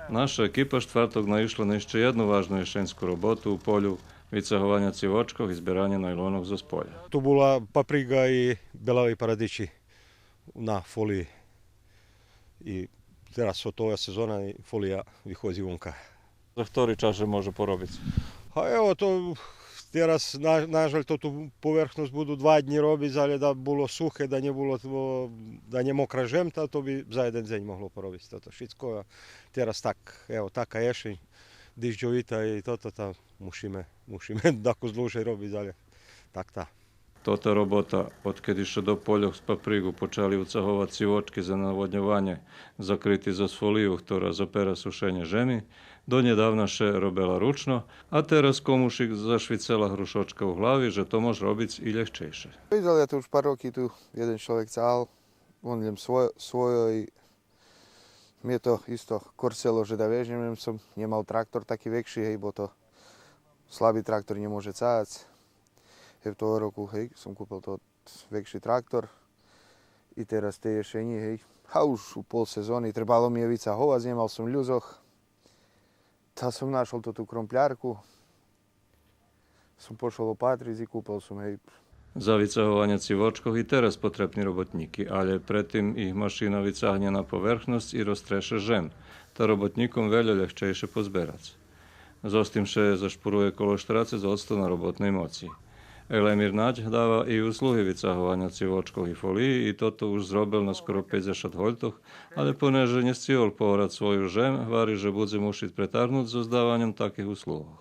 Наша екіпа štvrtok naišla na ešte jednu vážnu ješenskú robotu u polju vycahovania civočkov i zbierania najlonov zo spolja. Tu bola paprika i belavi paradiči na foliji. I teraz od ova sezona i folija vychodzi vonka. Za ktorý čas že može porobiť? A evo to teraz nažalj to tu povrchnosť budú 2 dni robiť, ale da bolo suché, da nie mokra žemta, to by za jeden deň mohlo porobiť toto všetko. Teraz tak, evo taká ješeň, dižďovita i toto tam musíme tako zdluže robiť, ale tak tá. Tota robota, odkedy še do poljoh z paprigu počali ucahovať civočky za navodňovanie, zakryti za foliju, ktorá zopera sušenje žemi, donedávna še robila ručno, a teraz komušik zašvicela hrušočka u hlavi, že to može robiť i ľahčejšie. Videl ja to už pár roky, tu jeden človek cahal, on jem svojo i mi je to isto korselo, že da vežem, som nemal traktor taký väčší, hej, bo to slabý traktor nemôže cahať. V toho roku, hej, som kúpil to väčší traktor i teraz tie ješení, hej. A už u pol sezóny trebalo mi je vycahovať, nemal som ľuzoch. Tak som našol tú krompľárku. Som pošol opatriť i kúpil som, hej. Za vycahovanie civočkov i teraz potrební robotníky, ale predtým ich mašina vycahne na povrchnosť i roztreše žem. To robotníkom veľa ľahčejšie pozberať. Zostým še zašpuruje kolo štrace z octo na robotnej moci. Elemír Naď dáva i usluhy vycahovania civočkov i folii i toto už zrobil na skoro 50 holtoch, ale poneže nestihol pohrať svoju žem, hvári, že bude musieť pretáhnuť so zdávaniem takých usluhov.